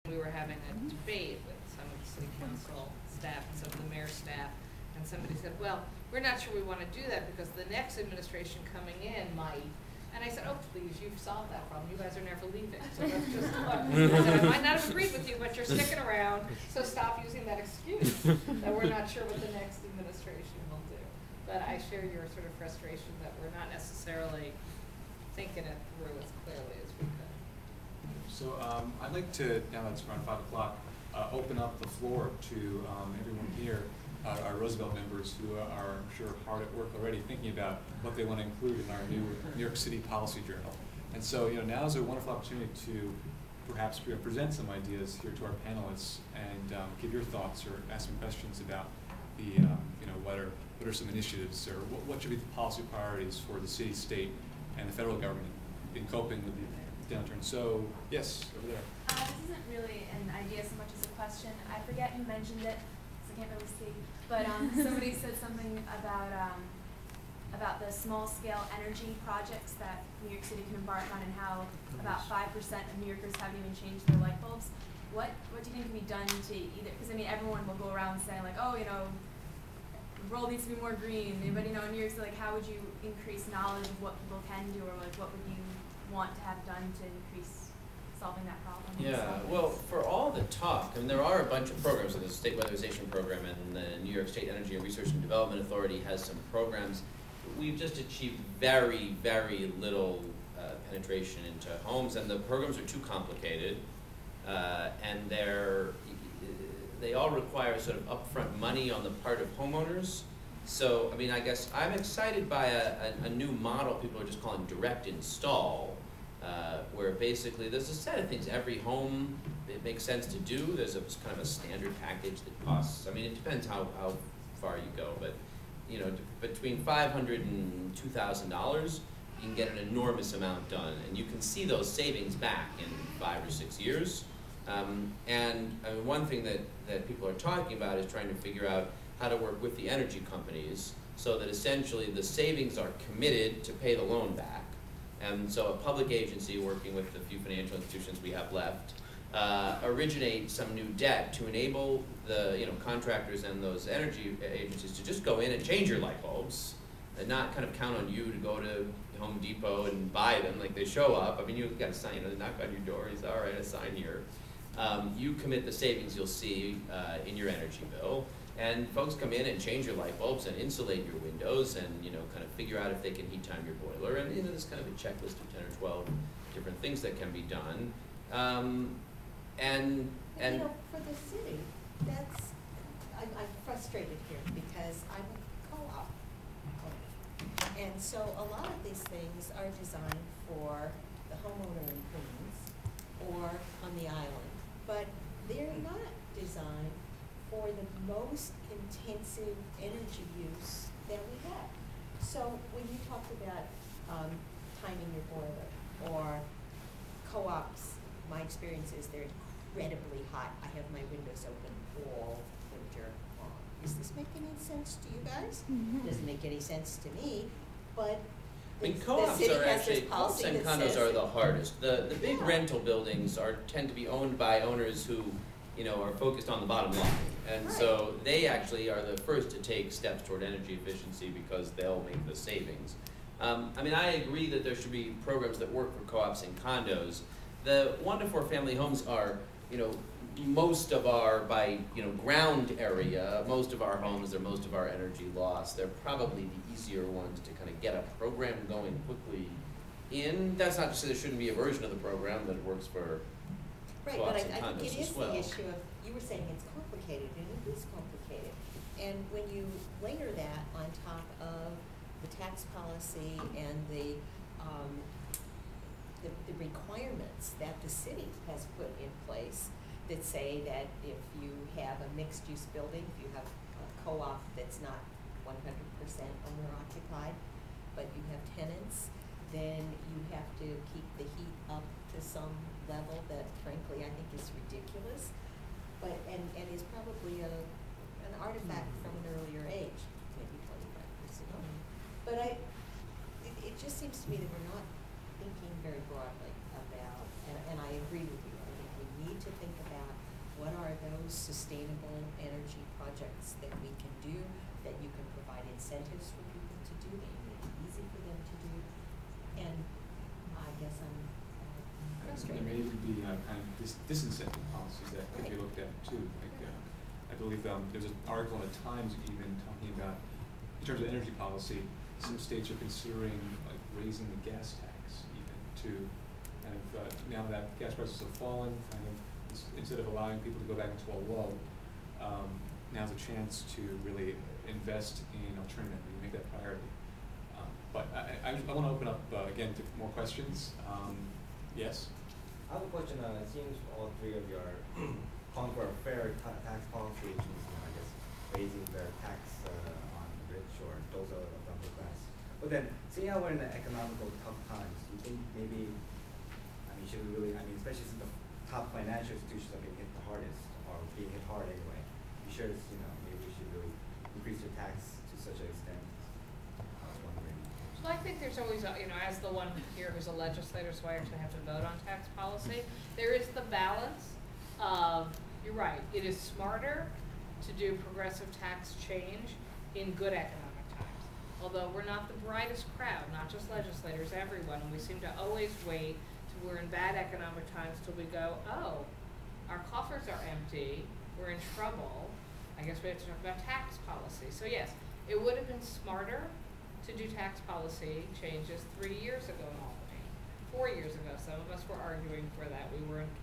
we were having a debate with some of the city council staff and some of the mayor's staff, and somebody said, well, we're not sure we want to do that because the next administration coming in might. And I said, oh, please, you've solved that problem. You guys are never leaving. So let's just look. I said, I might not have agreed with you, but you're sticking around, so stop using that excuse that we're not sure what the next administration will do. But I share your sort of frustration that we're not necessarily thinking it through as clearly as we could. So I'd like to, now that it's around 5 o'clock, open up the floor to everyone here, our Roosevelt members who are, I'm sure, hard at work already thinking about what they want to include in our new New York City policy journal. And so, now is a wonderful opportunity to perhaps present some ideas here to our panelists and give your thoughts or ask some questions about the, what are some initiatives or what should be the policy priorities for the city, state, and the federal government in coping with the downturn. So, yes, over there. This isn't really an idea so much as a question. I forget who mentioned it, so I can't really see. But somebody said something about the small-scale energy projects that New York City can embark on, and how about 5% of New Yorkers haven't even changed their light bulbs. What do you think can be done to either? Because I mean, everyone will go around saying like, oh, the world needs to be more green. But in New York City, like, how would you increase knowledge of what people can do, or like what would you want to have done to increase solving that problem? Yeah, well, for all the talk, I mean, there are a bunch of programs, like the State Weatherization Program, and the New York State Energy and Research and Development Authority has some programs. We've just achieved very, very little penetration into homes, and the programs are too complicated, and they all require sort of upfront money on the part of homeowners. So, I mean, I guess I'm excited by a new model people are just calling direct install, where basically there's a set of things every home it makes sense to do. There's a kind of a standard package that costs, I mean, it depends how far you go, but between $500 and $2,000, you can get an enormous amount done, and you can see those savings back in 5 or 6 years. And I mean, one thing that people are talking about is trying to figure out how to work with the energy companies so that essentially the savings are committed to pay the loan back. And so a public agency working with the few financial institutions we have left originate some new debt to enable the contractors and those energy agencies to just go in and change your light bulbs and not kind of count on you to go to Home Depot and buy them. Like, they show up. I mean, you've got to sign, they knock on your door. He's all right, I sign here. You commit the savings you'll see in your energy bill. And folks come in and change your light bulbs and insulate your windows and, kind of figure out if they can heat time your boiler. And, there's kind of a checklist of 10 or 12 different things that can be done. And for the city, I'm frustrated here because I'm a co-op owner. And so a lot of these things are designed for the homeowner in Queens or on the island, but they're not designed for the most intensive energy use that we have. So when you talked about timing your boiler or co-ops, my experience is they're incredibly hot. I have my windows open all winter long. Does this make any sense to you guys? Doesn't make any sense to me, but I mean, co-ops are actually, co-ops and condos are the hardest. The big rental buildings tend to be owned by owners who are focused on the bottom line. And so they actually are the first to take steps toward energy efficiency because they'll make the savings. I mean, I agree that there should be programs that work for co-ops and condos. The 1 to 4 family homes are, most of our, by ground area, most of our homes or most of our energy loss. They're probably the easier ones to kind of get a program going quickly in. That's not to say there shouldn't be a version of the program that works for right, but I think it is well. the issue of, you were saying it's complicated, and it is complicated. And when you layer that on top of the tax policy and the requirements that the city has put in place that say that if you have a mixed-use building, if you have a co-op that's not 100% owner-occupied, but you have tenants, then you have to keep the heat up to some level that, frankly, I think is ridiculous, but and is probably an artifact from an earlier age, maybe 25 years ago. But it just seems to me that we're not thinking very broadly about, and I agree with you. I think we need to think about those sustainable energy projects that we can do, that you can provide incentives for people to do, that you make it easy for them to do. And I guess I'm There frustrated. may even be kind of disincentive policies that could be looked at too. Like, I believe there's an article in the Times even talking about, in terms of energy policy, some states are considering like raising the gas tax even to kind of, now that gas prices have fallen, kind of instead of allowing people to go back into a lull, now's a chance to really invest in alternative and make that priority. But I want to open up again to more questions. Yes? I have a question. It seems all three of you are calling for a fair tax policy, which is, I guess, raising the tax on the rich or those of the upper class. But then, seeing how we're in the economical tough times, do you think maybe, should we really, especially since the top financial institutions are being hit the hardest, or being hit hard anyway, you sure it's, maybe we should really increase the tax to such an extent? I was wondering. So I think there's always, as the one here who's a legislator, so I actually have to vote on tax policy, there is the balance of, you're right, it is smarter to do progressive tax change in good economic times. Although we're not the brightest crowd, not just legislators, everyone, and we seem to always wait till we're in bad economic times till we go, oh, our coffers are empty, we're in trouble, I guess we have to talk about tax policy. So yes, it would have been smarter to do tax policy changes 3 years ago in Albany. 4 years ago, some of us were arguing for that.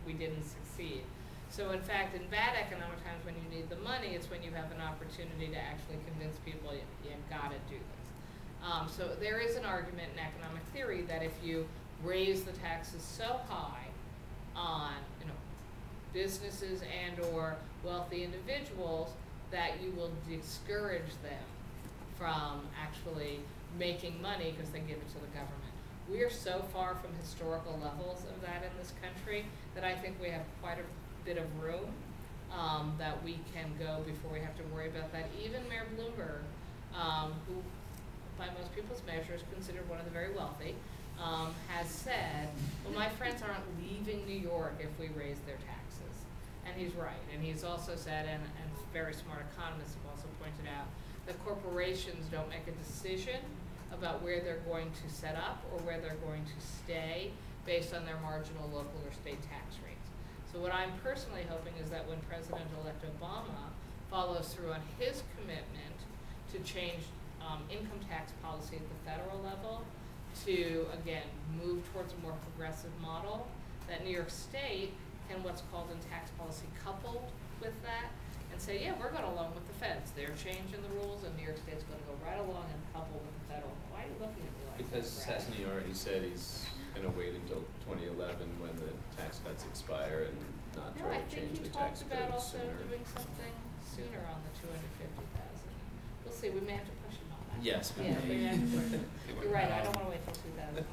We didn't succeed. So in fact, in bad economic times when you need the money, it's when you have an opportunity to actually convince people you gotta do this. So there is an argument in economic theory that if you raise the taxes so high on businesses and or wealthy individuals that you will discourage them from actually making money because they give it to the government. We are so far from historical levels of that in this country that I think we have quite a bit of room that we can go before we have to worry about that. Even Mayor Bloomberg, who by most people's measures is considered one of the very wealthy, has said, well, my friends aren't leaving New York if we raise their taxes. And he's right. And he's also said, and very smart economists have also pointed out, that corporations don't make a decision about where they're going to set up or where they're going to stay based on their marginal local or state tax rates. So what I'm personally hoping is that when President-elect Obama follows through on his commitment to change income tax policy at the federal level to, again, move towards a more progressive model, that New York State can what's called in tax policy coupled with that and say, yeah, we're going along with the feds. They're changing the rules and New York State's going to go right along and couple with the federal. Why are you looking at me like Because that, Brad? Sassany already said he's going to wait until 2011 when the tax cuts expire and not No, try I to think change he the talked tax about code also sooner. doing something sooner on the 250,000. We'll see. We may have to push him on that. Yes. Yeah, we may have to push him. You're right. I don't want to wait till 2011.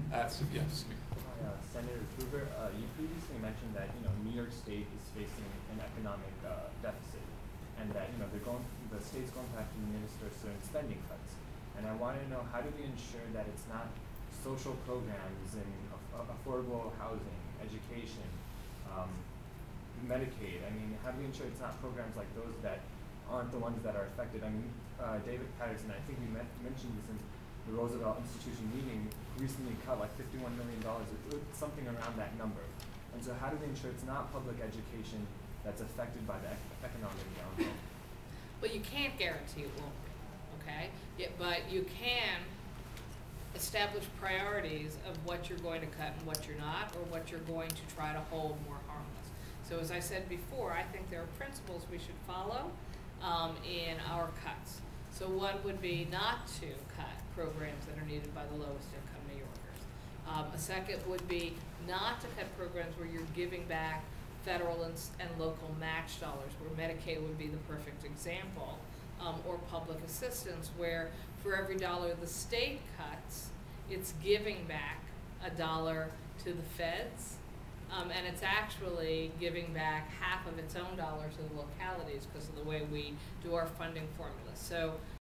Yes. Senator Krueger, you previously mentioned that New York State is facing an economic deficit, and that the state's going to have to administer certain spending cuts. And I want to know, how do we ensure that it's not social programs and affordable housing, education, Medicaid? How do we ensure it's not programs like those that aren't the ones that are affected? David Patterson, I think we mentioned this in the Roosevelt Institution meeting, recently cut like $51 million, something around that number. And so how do we ensure it's not public education that's affected by the economic downturn? Well, you can't guarantee it won't be, okay? But you can establish priorities of what you're going to cut and what you're not, or what you're going to try to hold more harmless. So as I said before, I think there are principles we should follow in our cuts. So one would be not to cut programs that are needed by the lowest income New Yorkers. A second would be not to cut programs where you're giving back federal and local match dollars, where Medicaid would be the perfect example, or public assistance, where for every dollar the state cuts, it's giving back $1 to the feds, and it's actually giving back half of its own dollar to the localities because of the way we do our funding formula. So